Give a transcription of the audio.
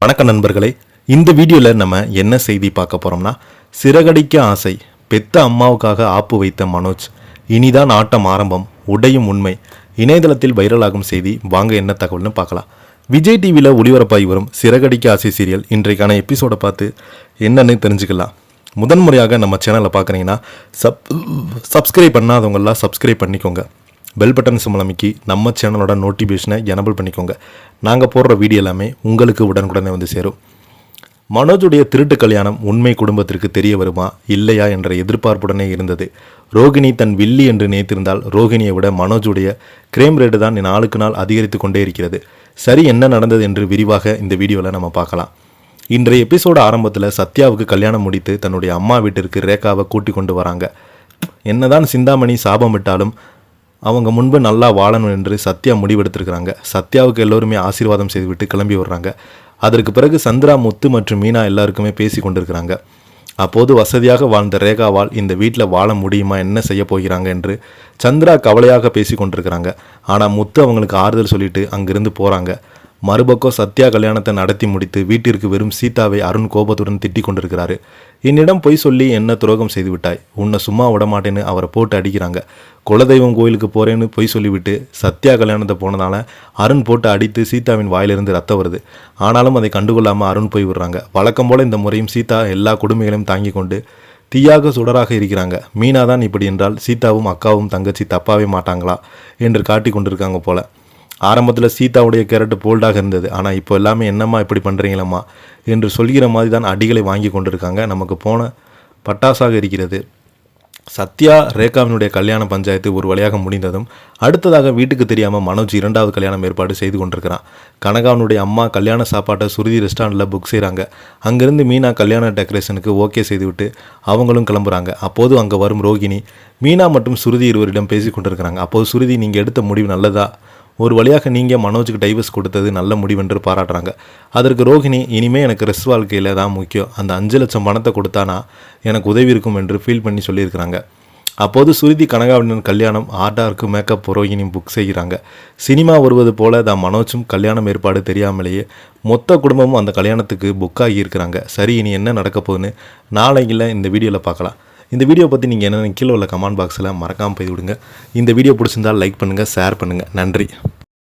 வணக்கம் நண்பர்களே, இந்த வீடியோவில் நம்ம என்ன செய்தி பார்க்க போகிறோம்னா, சிறகடிக்க ஆசை, பெத்த அம்மாவுக்காக ஆப்பு வைத்த மனோஜ், இனிதான் ஆட்டம் ஆரம்பம், உடையும் உண்மை, இணையதளத்தில் வைரலாகும் செய்தி. வாங்க என்ன தகவல்னு பார்க்கலாம். விஜய் டிவியில் ஒளிபரப்பாகி வரும் சிறகடிக்க ஆசை சீரியல் இன்றைக்கான எபிசோடை பார்த்து என்னன்னு தெரிஞ்சுக்கலாம். முதன்முறையாக நம்ம சேனலை பார்க்குறீங்கன்னா சப்ஸ்கிரைப் பண்ணாதவங்களாம் சப்ஸ்கிரைப் பண்ணிக்கோங்க. பெல் பட்டன் சிம்பல் அமைக்கி நம்ம சேனலோட நோட்டிஃபிகேஷனை எனபிள் பண்ணிக்கோங்க. நாங்கள் போடுற வீடியோ எல்லாமே உங்களுக்கு உடனுக்குடனே வந்து சேரும். மனோஜுடைய திருட்டு கல்யாணம் உண்மை குடும்பத்திற்கு தெரிய வருமா இல்லையா என்ற எதிர்பார்ப்புடனே இருந்தது. ரோகிணி தன் வில்லி என்று நினைத்திருந்தால் ரோகிணியை விட மனோஜுடைய கிரைம் ரேட்டு தான் நாளுக்கு நாள் அதிகரித்து கொண்டே இருக்கிறது. சரி, என்ன நடந்தது என்று விரிவாக இந்த வீடியோவில் நம்ம பார்க்கலாம். இன்றைய எபிசோடு ஆரம்பத்தில் சத்யாவுக்கு கல்யாணம் முடித்து தன்னுடைய அம்மா வீட்டிற்கு ரேகாவை கூட்டி கொண்டு வராங்க. என்னதான் சிந்தாமணி சாபம் விட்டாலும் அவங்க முன்பு நல்லா வாழணும் என்று சத்யா முடிவெடுத்திருக்கிறாங்க. சத்யாவுக்கு எல்லோருமே ஆசீர்வாதம் செய்துவிட்டு கிளம்பி வர்றாங்க. அதற்கு பிறகு சந்திரா, முத்து மற்றும் மீனா எல்லாருக்குமே பேசி கொண்டிருக்கிறாங்க. அப்போது வசதியாக வாழ்ந்த ரேகாவால் இந்த வீட்டில் வாழ முடியுமா, என்ன செய்ய போகிறாங்க என்று சந்திரா கவலையாக பேசி கொண்டிருக்கிறாங்க. ஆனால் முத்து அவங்களுக்கு ஆறுதல் சொல்லிட்டு அங்கிருந்து போகிறாங்க. மறுபக்கம் சத்யா கல்யாணத்தை நடத்தி முடித்து வீட்டிற்கு வெறும் சீதாவை அருண் கோபத்துடன் திட்டி கொண்டிருக்கிறாரு. என்னிடம் பொய் சொல்லி என்ன துரோகம் செய்து விட்டாய், உன்னை சும்மா விடமாட்டேன்னு அவரை போட்டு அடிக்கிறாங்க. குலதெய்வம் கோயிலுக்கு போகிறேன்னு பொய் சொல்லிவிட்டு சத்யா கல்யாணத்தை போனதால அருண் போட்டு அடித்து சீதாவின் வாயிலிருந்து ரத்தம் வருது. ஆனாலும் அதை கண்டுகொள்ளாமல் அருண் போய் விடுறாங்க. வழக்கம் போல் இந்த முறையும் சீதா எல்லா கொடுமைகளையும் தாங்கி கொண்டு தீயாக சுடராக இருக்கிறாங்க. மீனா தான் இப்படி என்றால் சீதாவும் அக்காவும் தங்கச்சி தப்பாவே மாட்டாங்களா என்று காட்டி கொண்டிருக்காங்க போல. ஆரம்பத்தில் சீதாவுடைய கேரக்ட் போல்டாக இருந்தது. ஆனால் இப்போ எல்லாமே என்னம்மா இப்படி பண்ணுறீங்களம்மா என்று சொல்கிற மாதிரி தான் அடிகளை வாங்கி கொண்டிருக்காங்க. நமக்கு போன பட்டாசாக இருக்கிறது. சத்யா ரேகாவினுடைய கல்யாண பஞ்சாயத்து ஒரு வழியாக முடிந்ததும் அடுத்ததாக வீட்டுக்கு தெரியாமல் மனோஜ் இரண்டாவது கல்யாணம் ஏற்பாடு செய்து கொண்டிருக்கிறான். கனகாவனுடைய அம்மா கல்யாண சாப்பாட்டை சுருதி ரெஸ்டாரண்ட்டில் புக் செய்கிறாங்க. அங்கேருந்து மீனா கல்யாண டெக்கரேஷனுக்கு ஓகே செய்துவிட்டு அவங்களும் கிளம்புறாங்க. அப்போது அங்கே வரும் ரோகிணி மீனா மற்றும் சுருதி இருவரிடம் பேசி கொண்டிருக்கிறாங்க. அப்போது சுருதி, நீங்கள் எடுத்த முடிவு நல்லதா, ஒரு வழியாக நீங்கள் மனோஜுக்கு டைவர்ஸ் கொடுத்தது நல்ல முடிவென்று பாராட்டுறாங்க. அதற்கு ரோகிணி, இனிமேல் எனக்கு ரெஸ்ட் வாழ்க்கையில் தான் முக்கியம், அந்த 5 லட்சம் பணத்தை கொடுத்தானா எனக்கு உதவி இருக்கும் என்று ஃபீல் பண்ணி சொல்லியிருக்கிறாங்க. அப்போது சுருதி கனகாவின் கல்யாணம் ஆர்டாருக்கு மேக்கப் ரோகிணி புக் செய்கிறாங்க. சினிமா வருவது போல தான் மனோஜும் கல்யாணம் ஏற்பாடு தெரியாமலேயே மொத்த குடும்பமும் அந்த கல்யாணத்துக்கு புக் ஆகியிருக்கிறாங்க. சரி, இனி என்ன நடக்க போகுதுன்னு நாளைக்கு இந்த வீடியோவில் பார்க்கலாம். இந்த வீடியோ பற்றி நீங்கள் என்னென்ன கீழே உள்ள கமெண்ட் பாக்ஸில் மறக்காமல் போய் விடுங்க. இந்த வீடியோ பிடிச்சிருந்தால் லைக் பண்ணுங்கள், ஷேர் பண்ணுங்கள். நன்றி.